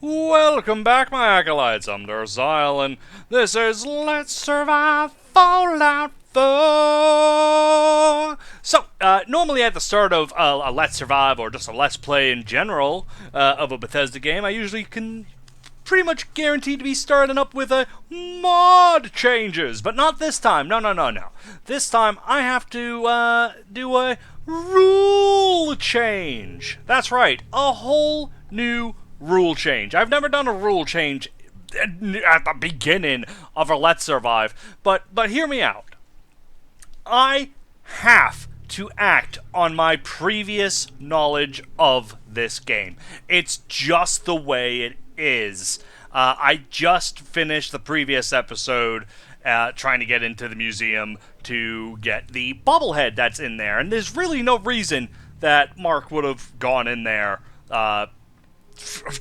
Welcome back, my acolytes. I'm Darzile, and this is Let's Survive Fallout 4. So, normally at the start of a Let's Survive, or just a Let's Play in general, of a Bethesda game, I usually can pretty much guaranteed to be starting up with a mod changes, but not this time. No. This time I have to do a rule change. That's right, a whole new rule change. I've never done a rule change at the beginning of a Let's Survive, but hear me out. I have to act on my previous knowledge of this game. It's just the way it is. I just finished the previous episode trying to get into the museum to get the bobblehead that's in there, and there's really no reason that Mark would have gone in there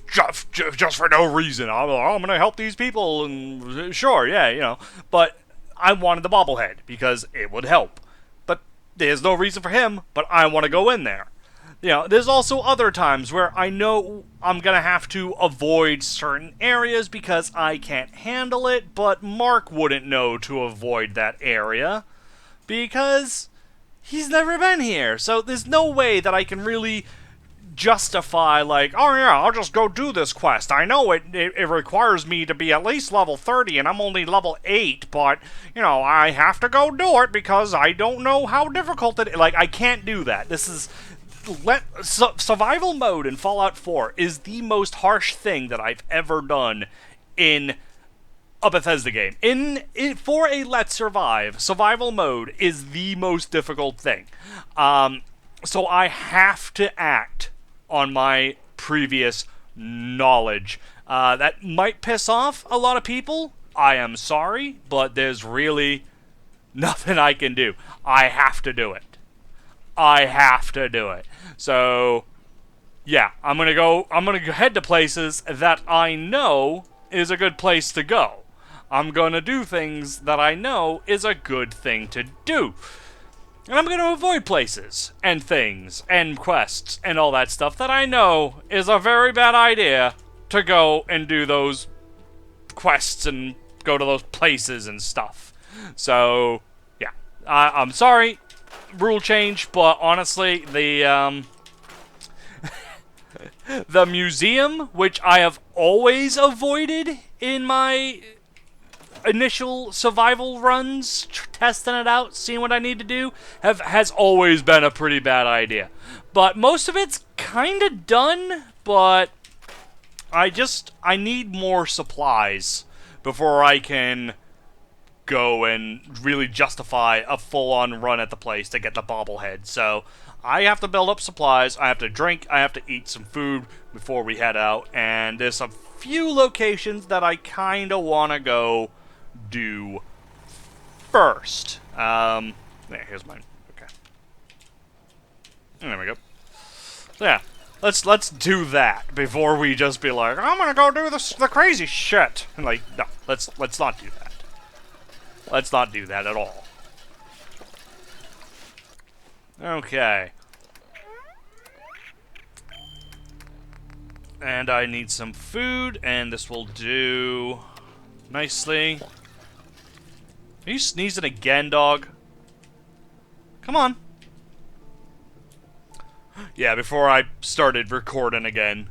just for no reason. I'm going to help these people, and sure, yeah, but I wanted the bobblehead because it would help. But there's no reason for him, but I want to go in there. There's also other times where I know I'm going to have to avoid certain areas because I can't handle it, but Mark wouldn't know to avoid that area because he's never been here. So there's no way that I can really justify, like, oh yeah, I'll just go do this quest. I know it requires me to be at least level 30 and I'm only level 8, but, I have to go do it because I don't know how difficult it is. Like, I can't do that. This is... survival mode in Fallout 4 is the most harsh thing that I've ever done in a Bethesda game. For a Let's Survive, survival mode is the most difficult thing. So I have to act on my previous knowledge. That might piss off a lot of people. I am sorry, but there's really nothing I can do. I have to do it. So, yeah, I'm gonna head to places that I know is a good place to go. I'm gonna do things that I know is a good thing to do. And I'm gonna avoid places, and things, and quests, and all that stuff that I know is a very bad idea to go and do those quests and go to those places and stuff. So, yeah, I'm sorry. Rule change, but honestly, the the museum, which I have always avoided in my initial survival runs, testing it out, seeing what I need to do, has always been a pretty bad idea. But most of it's kind of done, but I need more supplies before I can go and really justify a full-on run at the place to get the bobblehead. So I have to build up supplies, I have to drink, I have to eat some food before we head out, and there's a few locations that I kind of want to go do first. Here's mine. Okay. There we go. So yeah, let's do that before we just be like, I'm gonna go do the crazy shit. And like, no, let's not do that. Let's not do that at all. Okay. And I need some food, and this will do nicely. Are you sneezing again, dog? Come on. Yeah, before I started recording again,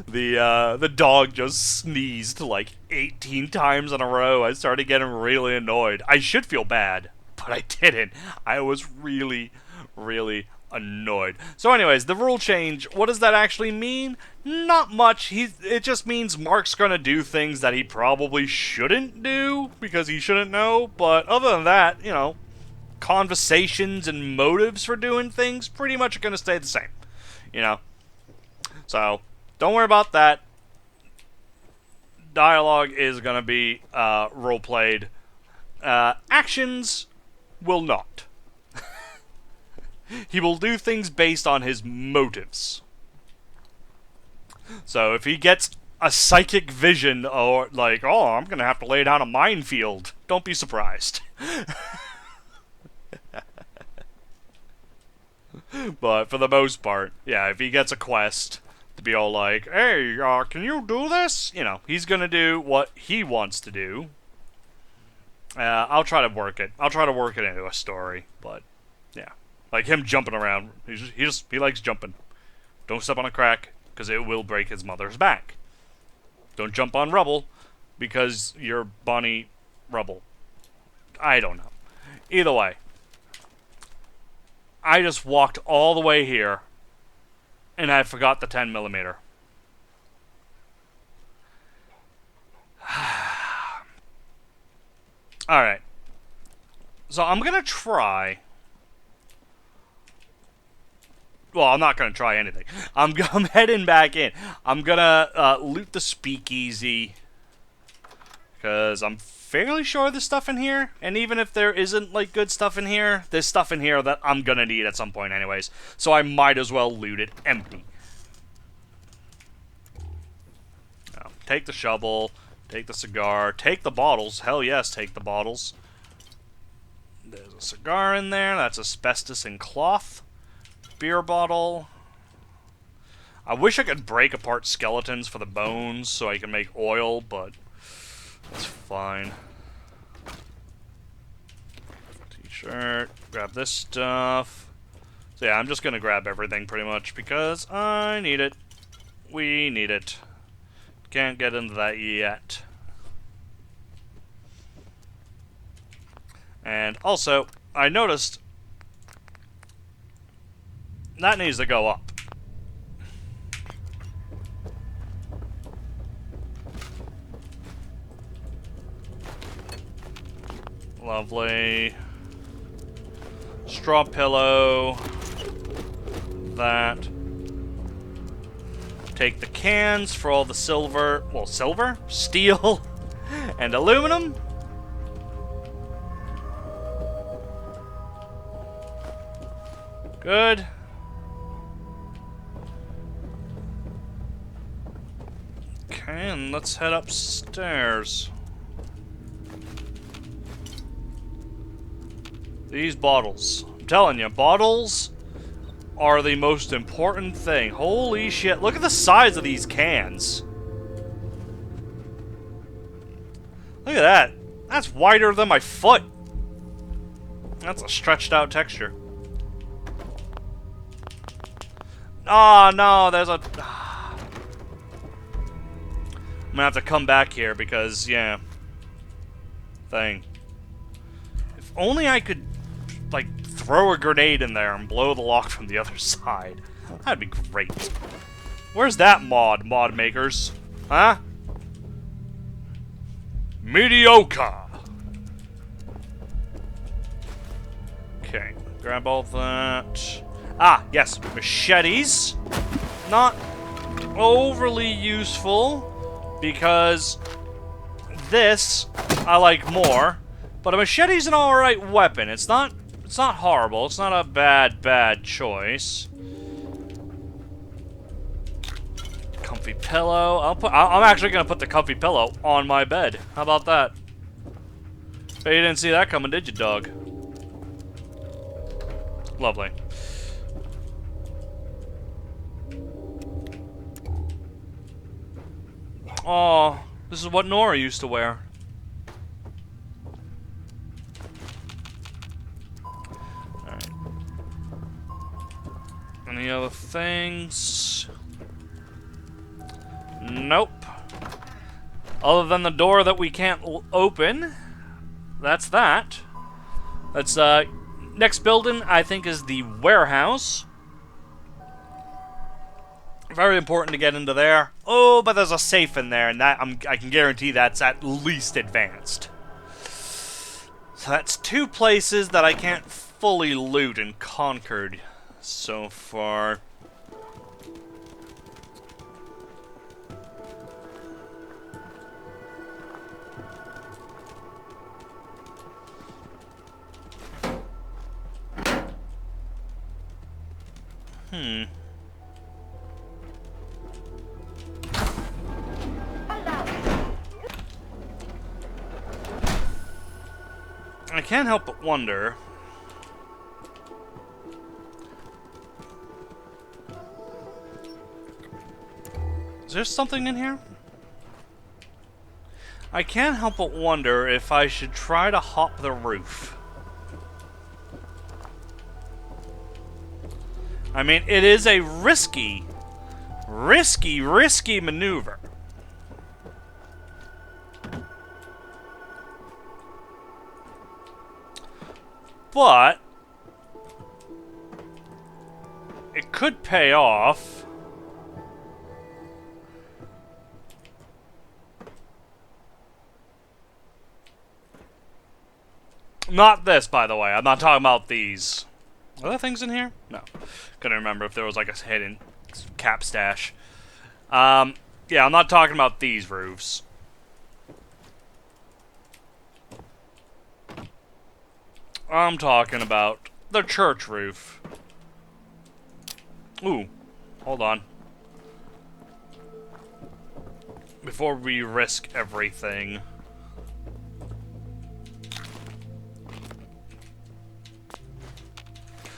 the dog just sneezed like 18 times in a row. I started getting really annoyed. I should feel bad, but I didn't. I was really, really annoyed. So anyways, the rule change, what does that actually mean? Not much. It just means Mark's gonna do things that he probably shouldn't do, because he shouldn't know, but other than that, conversations and motives for doing things pretty much are gonna stay the same. So, don't worry about that. Dialogue is gonna be role-played. Actions will not. He will do things based on his motives. So if he gets a psychic vision, or like, oh, I'm gonna have to lay down a minefield, don't be surprised. But for the most part, yeah, if he gets a quest, to be all like, hey, can you do this? You know, he's gonna do what he wants to do. I'll try to work it. I'll try to work it into a story, but yeah, like him jumping around. He likes jumping. Don't step on a crack, because it will break his mother's back. Don't jump on rubble, because you're Bonnie Rubble. I don't know. Either way, I just walked all the way here, and I forgot the 10mm. Alright. So I'm gonna try... Well, I'm not gonna try anything. I'm heading back in. I'm gonna loot the speakeasy, because I'm fairly sure there's stuff in here. And even if there isn't, like, good stuff in here, there's stuff in here that I'm gonna need at some point anyways. So I might as well loot it empty. Take the shovel, take the cigar, take the bottles. Hell yes, take the bottles. There's a cigar in there. That's asbestos and cloth. Beer bottle. I wish I could break apart skeletons for the bones so I can make oil, but it's fine. T-shirt. Grab this stuff. So yeah, I'm just gonna grab everything pretty much because I need it. We need it. Can't get into that yet. And also, I noticed that needs to go up. Lovely. Straw pillow. That. Take the cans for all the silver, well, silver, steel, and aluminum. Good. Okay, and let's head upstairs. These bottles. I'm telling you, bottles are the most important thing. Holy shit, look at the size of these cans. Look at that. That's wider than my foot. That's a stretched out texture. Oh no, there's a... I'm gonna have to come back here because, yeah. Thing. If only I could, like, throw a grenade in there and blow the lock from the other side. That'd be great. Where's that mod makers? Huh? Mediocre. Okay, grab all that. Ah, yes, machetes. Not overly useful because this I like more. But a machete's an alright weapon. It's not horrible. It's not a bad choice. Comfy pillow. I'm actually gonna put the comfy pillow on my bed. How about that? Bet you didn't see that coming, did you, dog? Lovely. Oh, this is what Nora used to wear. Alright. Any other things? Nope. Other than the door that we can't open. That's that. That's, next building, I think, is the warehouse. Very important to get into there. Oh, but there's a safe in there, and that I can guarantee that's at least advanced. So that's two places that I can't fully loot and conquered so far. I can't help but wonder. there something in here? I can't help but wonder if I should try to hop the roof. I mean, it is a risky maneuver. But it could pay off. Not this, by the way. I'm not talking about these. Are there things in here? No. Couldn't remember if there was like a hidden cap stash. Yeah, I'm not talking about these roofs. I'm talking about the church roof. Ooh, hold on. Before we risk everything.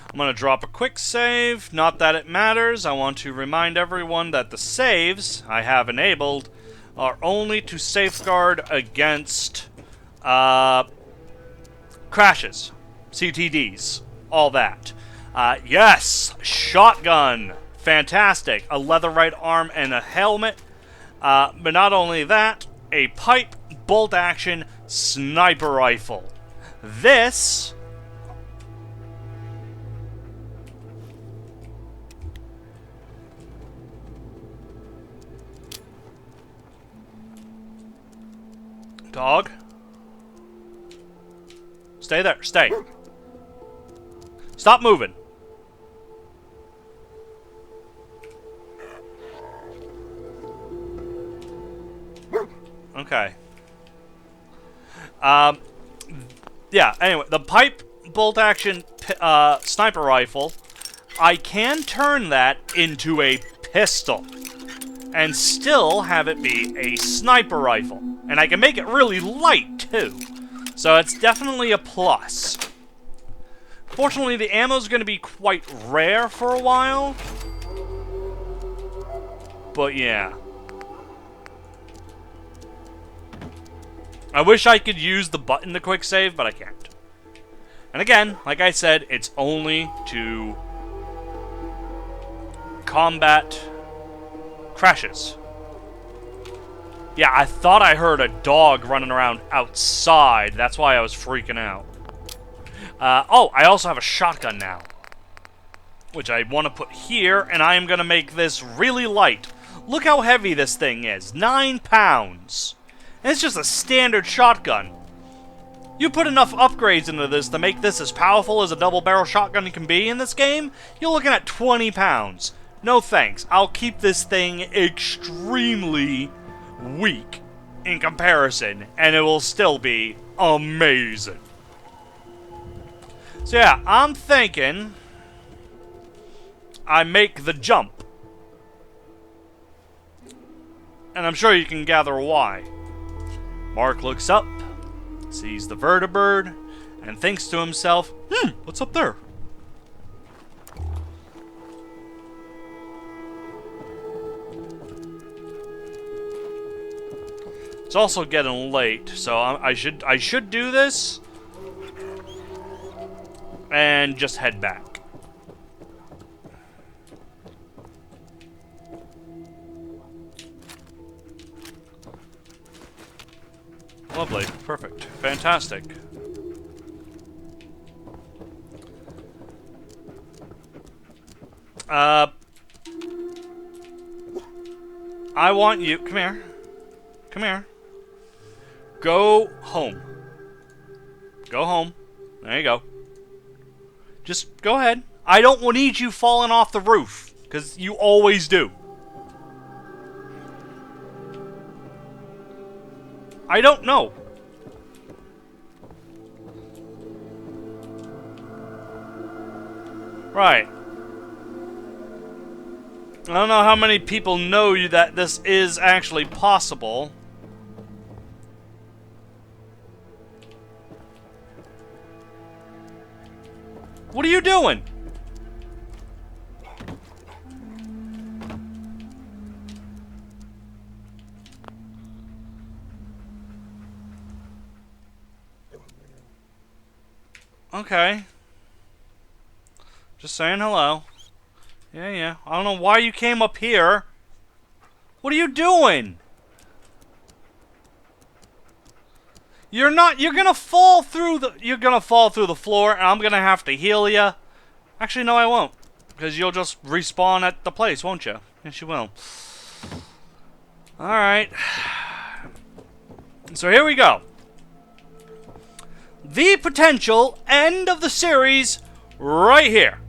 I'm going to drop a quick save. Not that it matters. I want to remind everyone that the saves I have enabled are only to safeguard against crashes, CTDs, all that. Yes, shotgun. Fantastic. A leather right arm and a helmet. But not only that, a pipe bolt action sniper rifle. This... Dog? Stay there. Stay. Stop moving. Okay. Yeah, anyway, the pipe bolt action sniper rifle, I can turn that into a pistol and still have it be a sniper rifle. And I can make it really light, too. So it's definitely a plus. Fortunately, the ammo's going to be quite rare for a while. But yeah. I wish I could use the button to quick save, but I can't. And again, like I said, it's only to combat crashes. Yeah, I thought I heard a dog running around outside. That's why I was freaking out. Oh, I also have a shotgun now, which I want to put here, and I am going to make this really light. Look how heavy this thing is. 9 pounds. And it's just a standard shotgun. You put enough upgrades into this to make this as powerful as a double-barrel shotgun can be in this game, you're looking at 20 pounds. No thanks. I'll keep this thing extremely weak in comparison, and it will still be amazing. So yeah, I'm thinking I make the jump. And I'm sure you can gather why. Mark looks up, sees the vertibird, and thinks to himself, what's up there? It's also getting late, so I should do this and just head back. Lovely, perfect, fantastic. I want you, come here. Come here. Go home. Go home. There you go. Just go ahead. I don't need you falling off the roof, because you always do. I don't know. Right. I don't know how many people know that this is actually possible. What are you doing? Okay. Just saying hello. Yeah, yeah. I don't know why you came up here. What are you doing? You're gonna fall through the floor, and I'm gonna have to heal you. Actually, no, I won't. Because you'll just respawn at the place, won't you? Yes, you will. Alright. So here we go. The potential end of the series right here.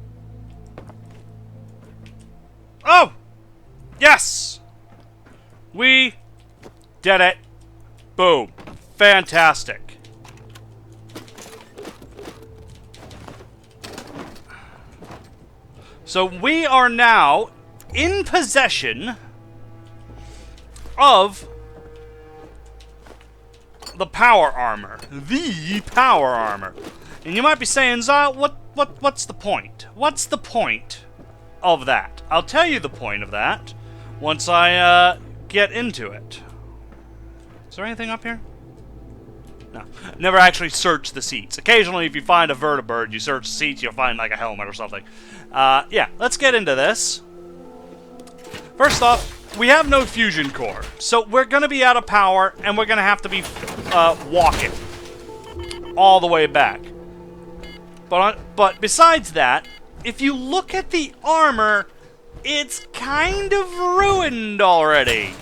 Oh! Yes! We did it. Boom. Fantastic. So we are now in possession of the power armor. The power armor. And you might be saying, Zyle, what's the point? What's the point of that? I'll tell you the point of that once I get into it. Is there anything up here? No. Never actually searched the seats. Occasionally, if you find a vertibird, you search the seats, you'll find like a helmet or something. Yeah, let's get into this. First off, we have no fusion core, so we're going to be out of power, and we're going to have to be walking all the way back. But besides that, if you look at the armor, it's kind of ruined already.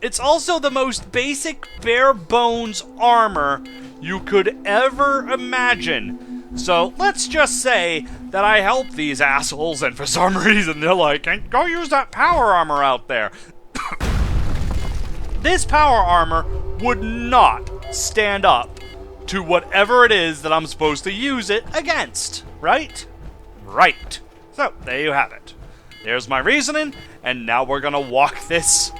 It's also the most basic bare bones armor you could ever imagine. So let's just say that I help these assholes, and for some reason they're like, go use that power armor out there. This power armor would not stand up to whatever it is that I'm supposed to use it against, right? Right. So, there you have it. There's my reasoning, and now we're gonna walk this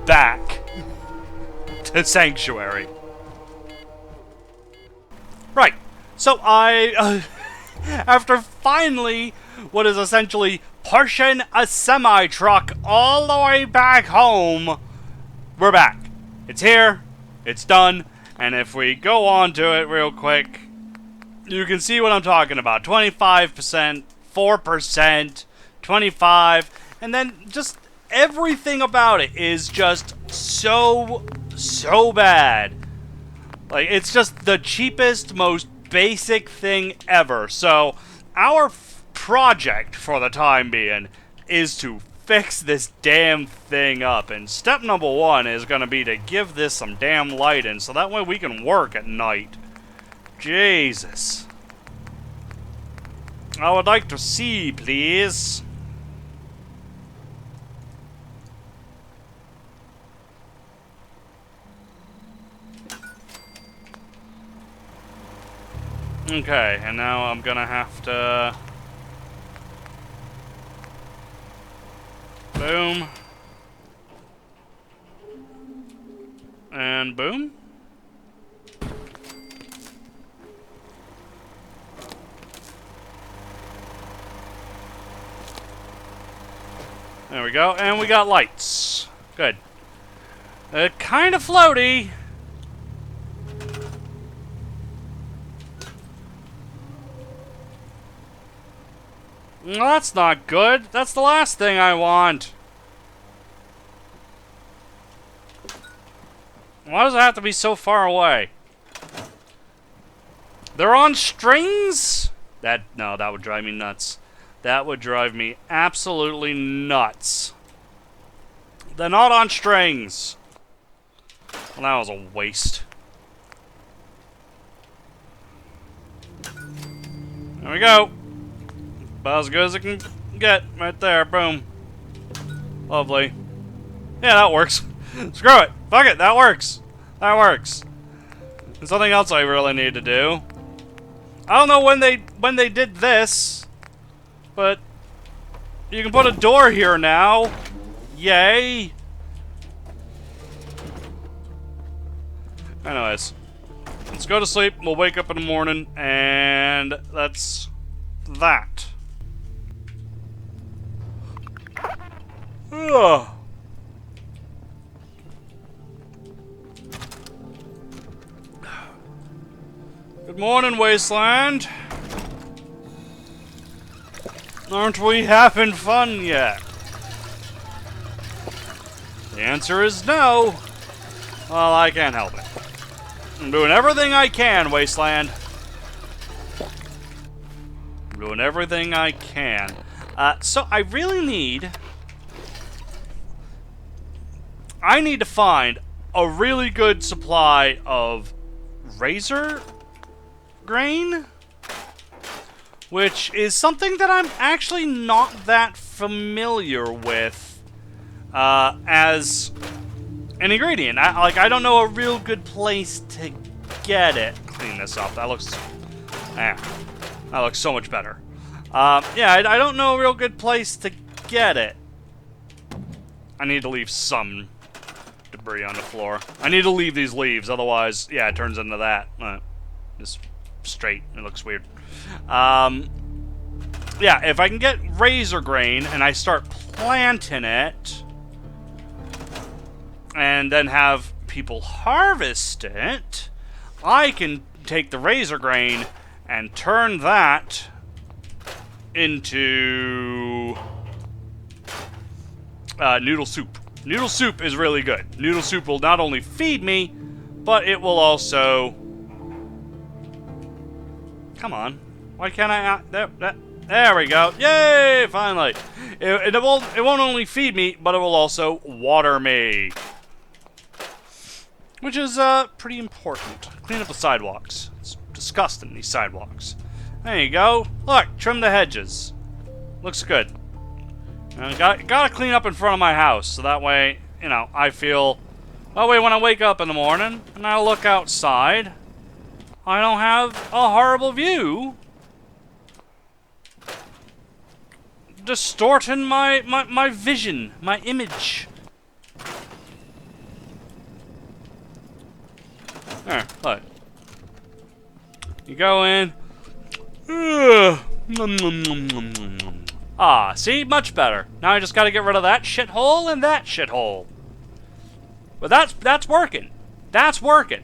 back to Sanctuary. Right. So I, after finally, what is essentially pushing a semi-truck all the way back home, we're back. It's here, it's done, and if we go on to it real quick, you can see what I'm talking about. 25%, 4%, 25%, and then just everything about it is just so bad. Like, it's just the cheapest, most basic thing ever. So, our project for the time being is to fix this damn thing up. And step number one is going to be to give this some damn lighting so that way we can work at night. Jesus. I would like to see, please. Okay, and now I'm gonna have to... Boom. And boom. There we go, and we got lights. Good. Kind of floaty. Well, that's not good. That's the last thing I want. Why does it have to be so far away? They're on strings? No, that would drive me nuts. That would drive me absolutely nuts. They're not on strings. Well, that was a waste. There we go. About as good as it can get. Right there. Boom. Lovely. Yeah, that works. Screw it. Fuck it. That works. That works. There's something else I really need to do. I don't know when they did this, but you can put a door here now. Yay. Anyways, let's go to sleep. We'll wake up in the morning, and that's that. Ugh. Good Good morning, Wasteland. Aren't we having fun yet? The answer is no. Well, I can't help it. I'm doing everything I can, Wasteland. I'm doing everything I can. So I really need... I need to find a really good supply of razor grain, which is something that I'm actually not that familiar with as an ingredient. I don't know a real good place to get it. Clean this up. That looks so much better. Yeah, I don't know a real good place to get it. I need to leave some debris on the floor. I need to leave these leaves, otherwise, yeah, it turns into that. Just straight. It looks weird. Yeah, if I can get razor grain and I start planting it, and then have people harvest it, I can take the razor grain and turn that into noodle soup. Noodle soup is really good. Noodle soup will not only feed me, but it will also... Come on. Why can't I... There we go. Yay! Finally. It won't only feed me, but it will also water me. Which is pretty important. Clean up the sidewalks. It's disgusting, these sidewalks. There you go. Look, trim the hedges. Looks good. Gotta clean up in front of my house, so that way, you know, I feel... That way when I wake up in the morning, and I look outside, I don't have a horrible view distorting my vision, my image. There, look. You go in. Ah, see? Much better. Now I just gotta get rid of that shithole and that shithole. But that's working. That's working.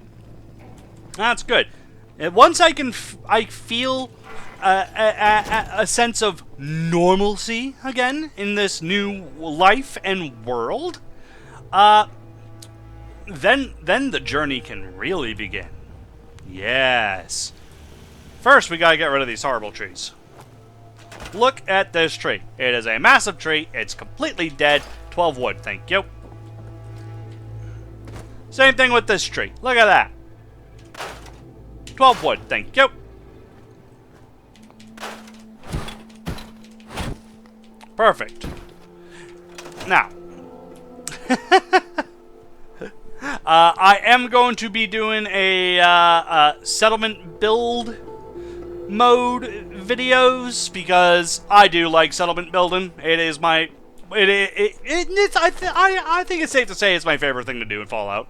That's good. And once I feel a sense of normalcy again in this new life and world, then the journey can really begin. Yes. First, we gotta get rid of these horrible trees. Look at this tree. It is a massive tree. It's completely dead. 12 wood, thank you. Same thing with this tree. Look at that. 12 wood, thank you. Perfect. Now, I am going to be doing a settlement build mode videos because I do like settlement building. It is my I think it's safe to say it's my favorite thing to do in Fallout.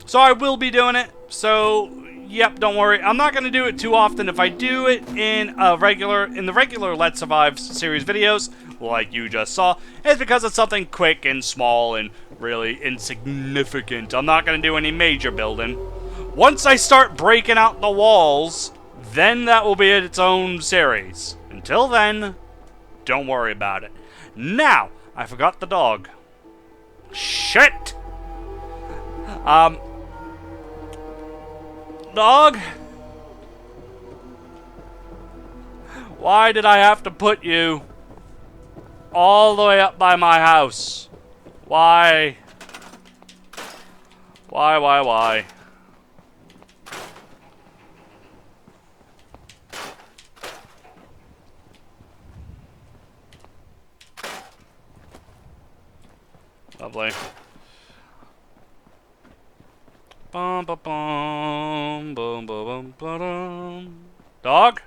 So I will be doing it. So yep, don't worry. I'm not going to do it too often. If I do it in the regular Let's Survive series videos, like you just saw, it's because it's something quick and small and really insignificant. I'm not going to do any major building. Once I start breaking out the walls, then that will be its own series. Until then, don't worry about it. Now, I forgot the dog. Shit! Dog? Why did I have to put you all the way up by my house? Why? Why? Lovely. Bum ba bum bum bum bum. Dog?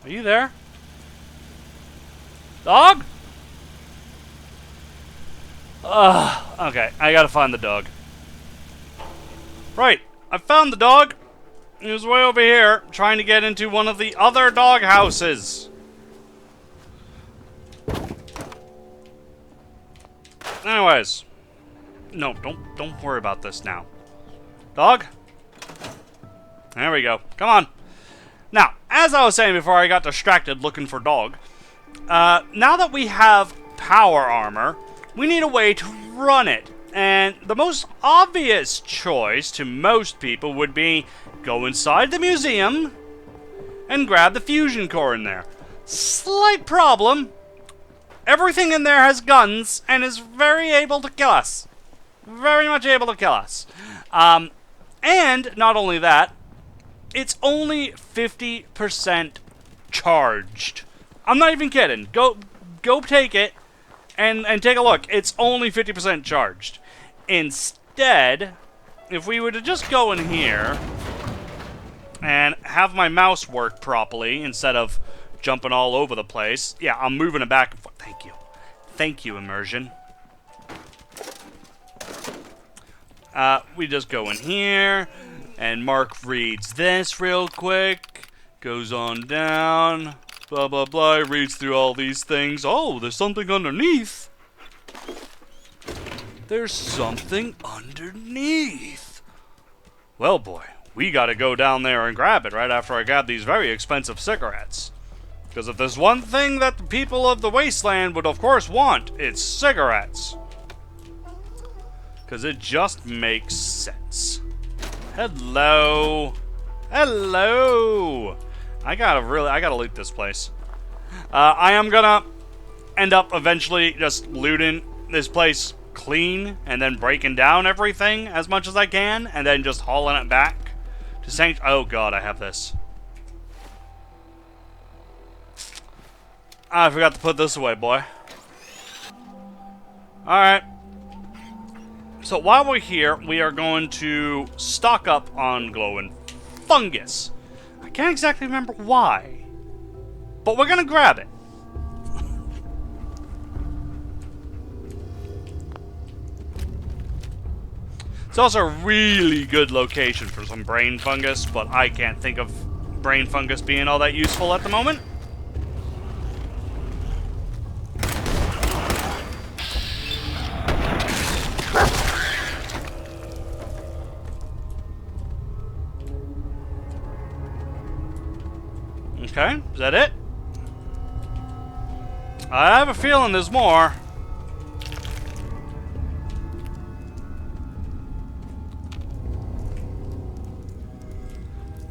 Are you there? Dog? Okay, I gotta find the dog. Right, I found the dog. He was way over here, trying to get into one of the other dog houses. Anyways. No, don't worry about this now. Dog? There we go. Come on. Now, as I was saying before I got distracted looking for dog, now that we have power armor, we need a way to run it. And the most obvious choice to most people would be go inside the museum and grab the fusion core in there. Slight problem. Everything in there has guns and is very able to kill us. Very much able to kill us. And not only that, it's only 50% charged. I'm not even kidding. Go take it and take a look. It's only 50% charged. Instead, if we were to just go in here and have my mouse work properly instead of jumping all over the place. Yeah, I'm moving it back and forth. Thank you. Thank you, immersion. We just go in here, and Mark reads this real quick, goes on down, blah, blah, blah, reads through all these things. Oh, there's something underneath. There's something underneath. Well, boy, we gotta go down there and grab it right after I grab these very expensive cigarettes. Because if there's one thing that the people of the wasteland would of course want, it's cigarettes. Because it just makes sense. Hello. Hello. I gotta loot this place. I am gonna end up eventually just looting this place clean and then breaking down everything as much as I can and then just hauling it back to Sanctuary. Oh god, I have this. I forgot to put this away, boy. Alright. So while we're here, we are going to stock up on glowing fungus. I can't exactly remember why, but we're gonna grab it. It's also a really good location for some brain fungus, but I can't think of brain fungus being all that useful at the moment. Okay, is that it? I have a feeling there's more.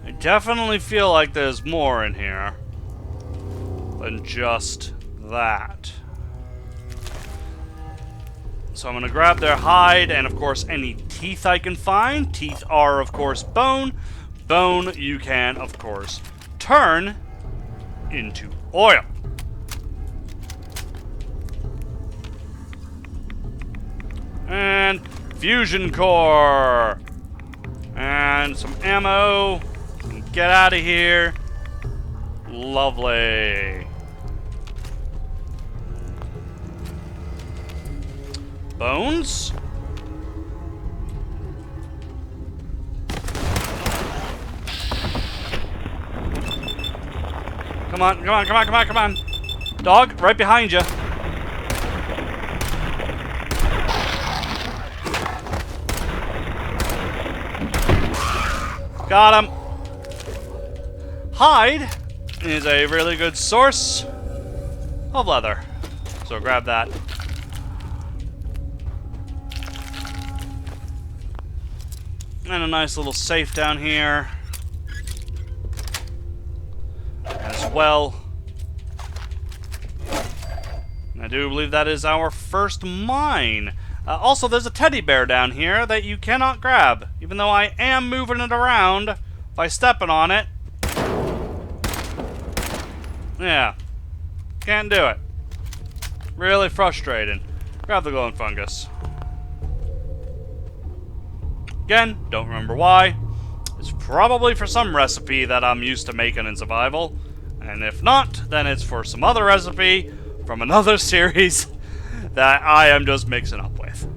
I definitely feel like there's more in here than just that. So I'm gonna grab their hide and of course any teeth I can find. Teeth are of course bone. Bone you can of course turn into oil. And fusion core. And some ammo. Get out of here. Lovely. Bones? Come on, come on, come on, come on, come on. Dog, right behind you. Got him. Hide is a really good source of leather. So grab that. And a nice little safe down here. As well. I do believe that is our first mine. Also, there's a teddy bear down here that you cannot grab. Even though I am moving it around by stepping on it. Yeah. Can't do it. Really frustrating. Grab the glowing fungus. Again, don't remember why. It's probably for some recipe that I'm used to making in survival. And if not, then it's for some other recipe from another series that I am just mixing up with.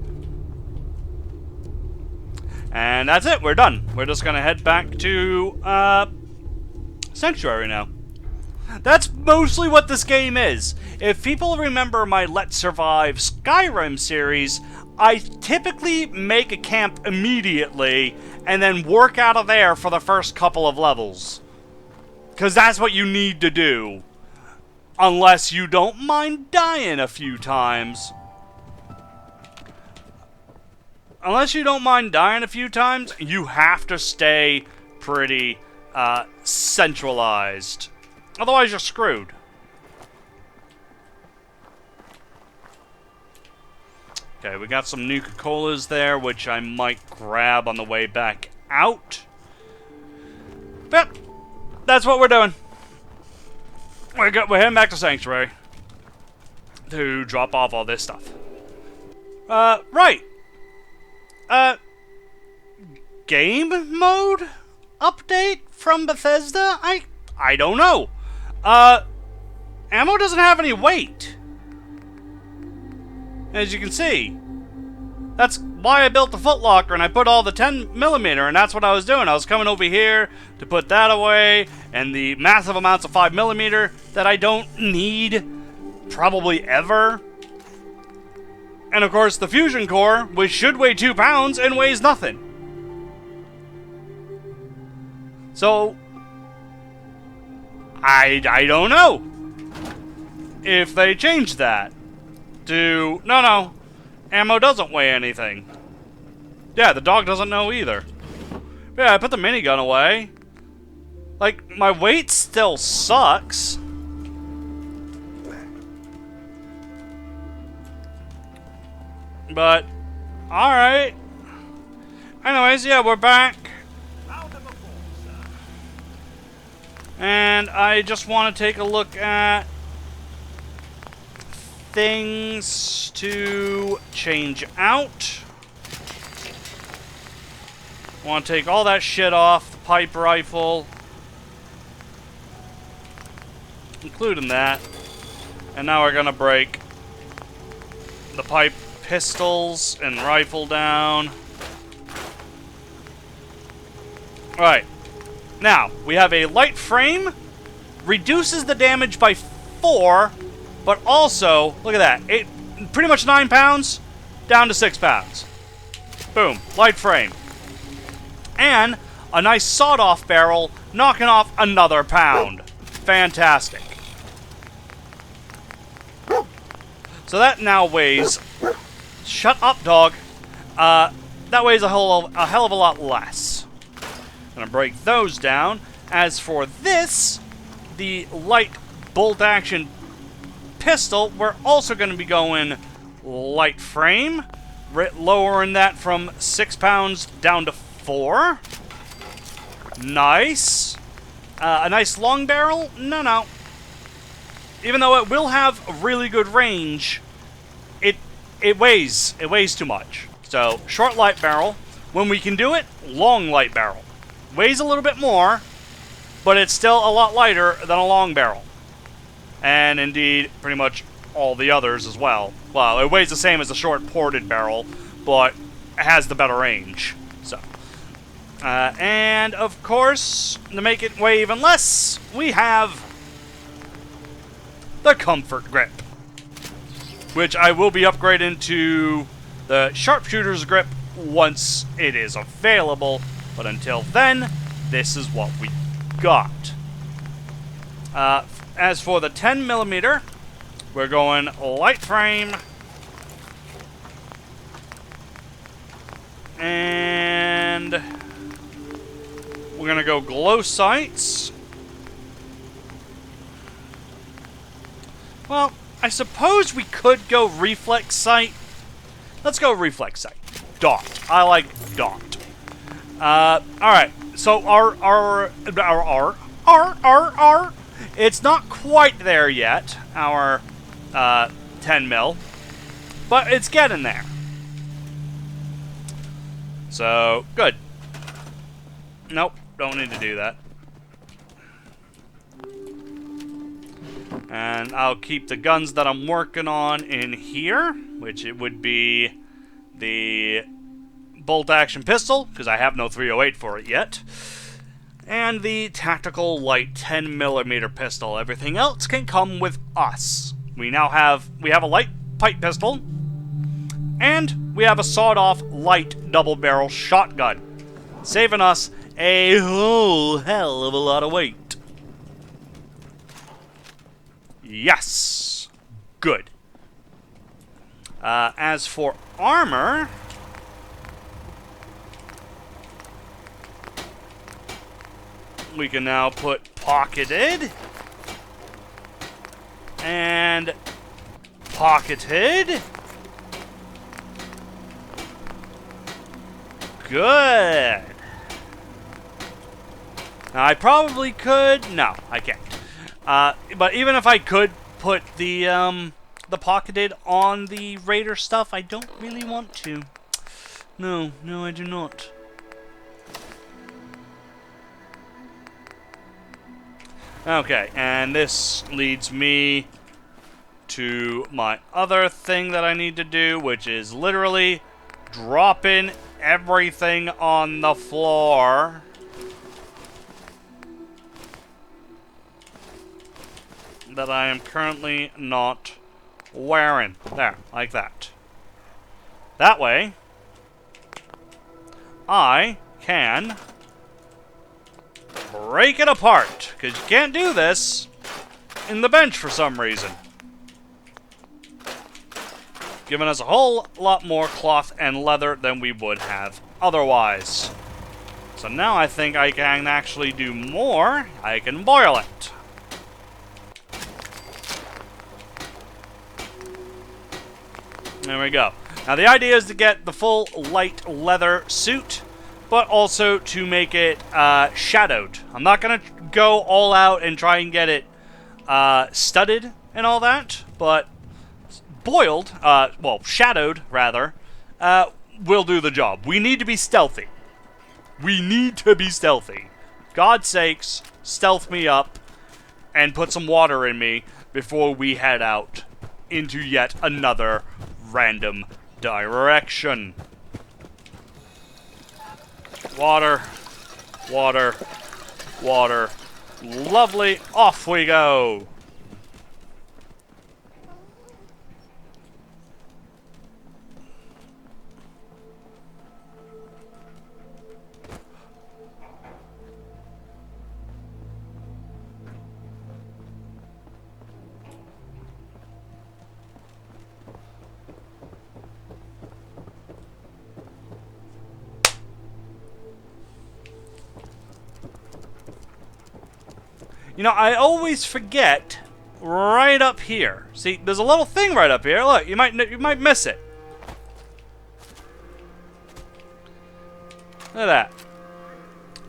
And that's it, we're done. We're just gonna head back to Sanctuary now. That's mostly what this game is. If people remember my Let's Survive Skyrim series, I typically make a camp immediately and then work out of there for the first couple of levels. Because that's what you need to do. Unless you don't mind dying a few times. Unless you don't mind dying a few times, you have to stay pretty centralized. Otherwise, you're screwed. Okay, we got some Nuka-Colas there, which I might grab on the way back out. But that's what we're doing. We're heading back to Sanctuary to drop off all this stuff. Right. Game mode update from Bethesda? I don't know. Ammo doesn't have any weight. As you can see. That's why I built the footlocker and I put all the 10mm, and that's what I was doing. I was coming over here to put that away, and the massive amounts of 5mm that I don't need probably ever. And of course the fusion core, which should weigh 2 pounds and weighs nothing. So I don't know if they changed that to no, ammo doesn't weigh anything. Yeah, the dog doesn't know either. Yeah, I put the minigun away. Like, my weight still sucks. But, alright. Anyways, yeah, we're back. And I just want to take a look at things to change out. Want to take all that shit off the pipe rifle, including that. And now we're gonna break the pipe pistols and rifle down. Alright. Now, we have a light frame, reduces the damage by 4, but also, look at that, pretty much 9 pounds, down to 6 pounds. Boom, light frame. And a nice sawed-off barrel, knocking off another pound. Fantastic. So that now weighs, shut up dog, that weighs a hell of a lot less. Gonna break those down. As for this, the light bolt action pistol, we're also going to be going light frame, lowering that from 6 pounds down to 4. Nice. A nice long barrel? No. Even though it will have really good range, it weighs too much. So short light barrel. When we can do it, long light barrel. Weighs a little bit more, but it's still a lot lighter than a long barrel. And indeed, pretty much all the others as well. Well, it weighs the same as a short ported barrel, but it has the better range. So, and of course, to make it weigh even less, we have the Comfort Grip, which I will be upgrading to the Sharpshooter's Grip once it is available. But until then, this is what we got. As for the 10mm, we're going light frame. And we're going to go glow sights. Well, I suppose we could go reflex sight. Let's go reflex sight. Dot. I like dot. Alright, so our it's not quite there yet, our 10mm, but it's getting there. So, good. Nope, don't need to do that. And I'll keep the guns that I'm working on in here, which it would be the bolt action pistol, because I have no 308 for it yet. and the tactical light 10mm pistol. Everything else can come with us. We have a light pipe pistol, and we have a sawed-off light double-barrel shotgun, saving us a whole hell of a lot of weight. Yes, good. As for armor, we can now put pocketed and pocketed. Good. Now, I probably could. No, I can't. But even if I could put the pocketed on the Raider stuff, I don't really want to. No, I do not. Okay, and this leads me to my other thing that I need to do, which is literally dropping everything on the floor. That I am currently not wearing. There, like that. That way, I can break it apart, because you can't do this in the bench for some reason. Giving us a whole lot more cloth and leather than we would have otherwise. So now I think I can actually do more. I can boil it. There we go. Now the idea is to get the full light leather suit, but also to make it shadowed. I'm not going to go all out and try and get it studded and all that, but boiled, well, shadowed, rather, will do the job. We need to be stealthy. We need to be stealthy. God's sakes, stealth me up and put some water in me before we head out into yet another random direction. Water, water, water. Lovely, off we go. You know, I always forget right up here. See, there's a little thing right up here. Look, you might miss it. Look at that.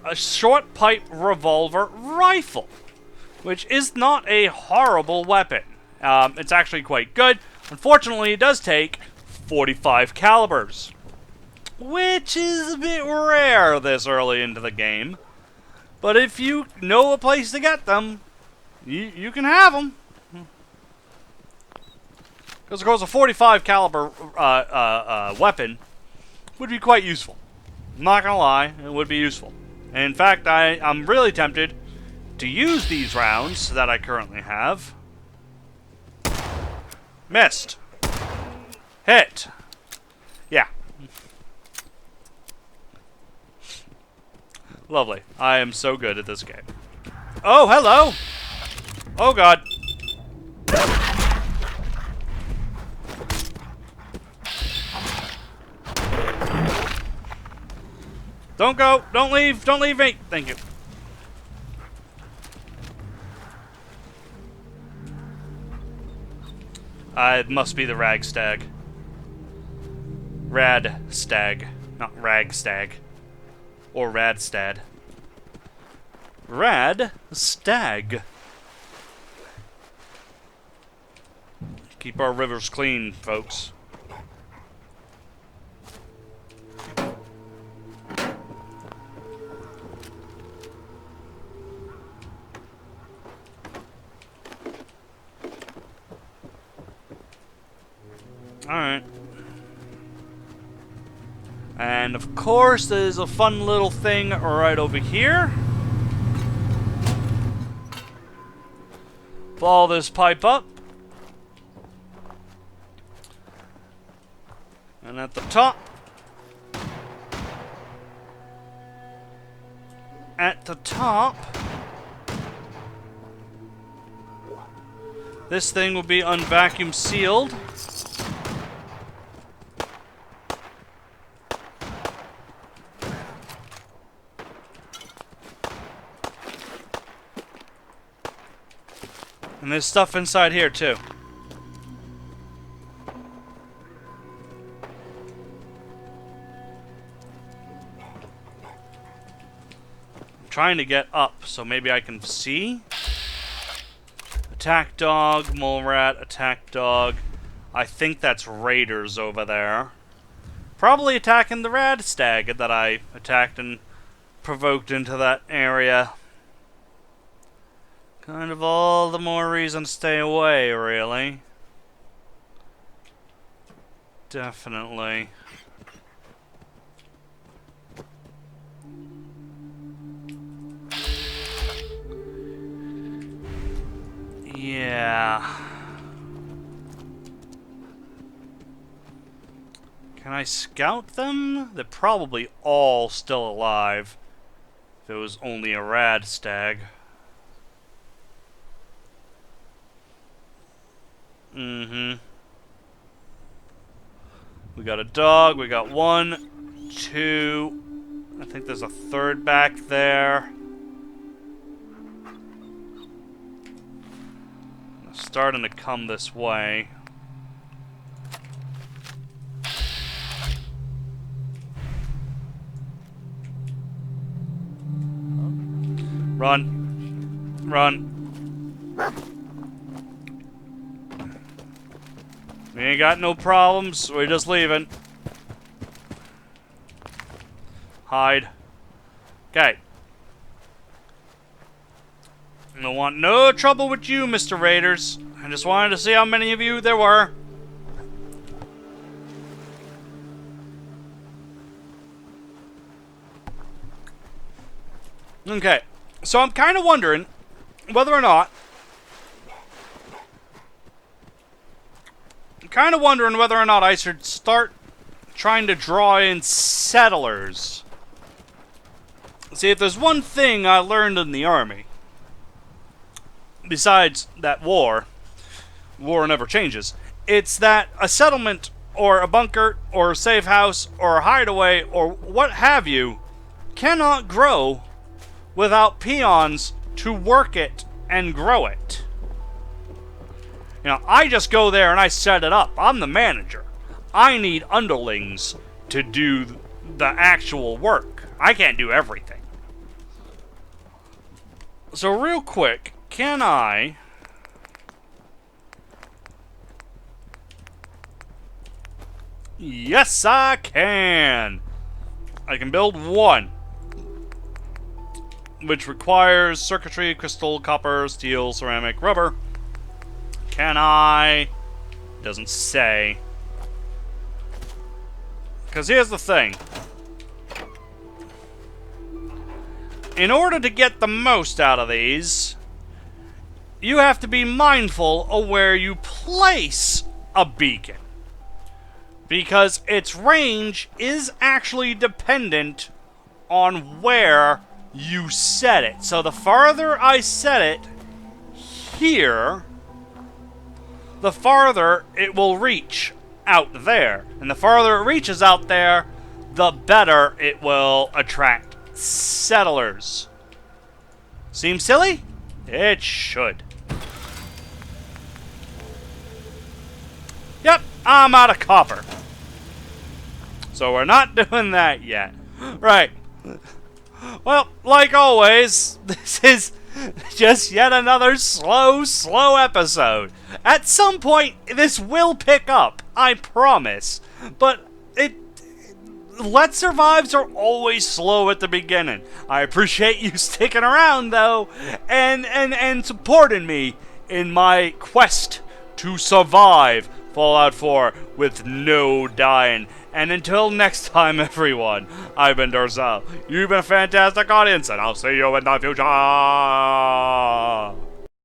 A short pipe revolver rifle, which is not a horrible weapon. It's actually quite good. Unfortunately, it does take 45 calibers, which is a bit rare this early into the game. But if you know a place to get them, you can have them. Because, of course, a 45 caliber weapon would be quite useful. I'm not going to lie, it would be useful. And in fact, I'm really tempted to use these rounds that I currently have. Missed. Hit. Yeah. Lovely. I am so good at this game. Oh, hello! Oh, God. Don't go! Don't leave! Don't leave me! Thank you. It must be the Ragstag. Radstag. Not Ragstag. Or Radstad. Radstag. Keep our rivers clean, folks. Alright. And of course, there's a fun little thing right over here. Follow this pipe up. And at the top. At the top. This thing will be unvacuum sealed. And there's stuff inside here too. I'm trying to get up so maybe I can see. Attack dog, mole rat, attack dog. I think that's raiders over there. Probably attacking the rad stag that I attacked and provoked into that area. Kind of all the more reason to stay away, really. Definitely. Yeah. Can I scout them? They're probably all still alive. If it was only a rad stag. Mm-hmm. We got a dog. We got 1, 2. I think there's a third back there. Starting to come this way. Run. Run. We ain't got no problems. We're just leaving. Hide. Okay. I don't want no trouble with you, Mr. Raiders. I just wanted to see how many of you there were. Okay. So I'm kind of wondering whether or not I should start trying to draw in settlers. See, if there's one thing I learned in the army, besides that war never changes, it's that a settlement or a bunker or a safe house or a hideaway or what have you cannot grow without peons to work it and grow it. You know, I just go there and I set it up. I'm the manager. I need underlings to do the actual work. I can't do everything. So real quick, can I... Yes, I can! I can build 1. Which requires circuitry, crystal, copper, steel, ceramic, rubber. Can I? Doesn't say. Because here's the thing. In order to get the most out of these, you have to be mindful of where you place a beacon. Because its range is actually dependent on where you set it. So the farther I set it here, the farther it will reach out there. And the farther it reaches out there, the better it will attract settlers. Seems silly? It should. Yep, I'm out of copper. So we're not doing that yet. Right. Well, like always, this is just yet another slow episode. At some point, this will pick up, I promise. But Let's Survives are always slow at the beginning. I appreciate you sticking around, though, and supporting me in my quest to survive Fallout 4 with no dying. And until next time, everyone, I've been Dorzal. You've been a fantastic audience, and I'll see you in the future.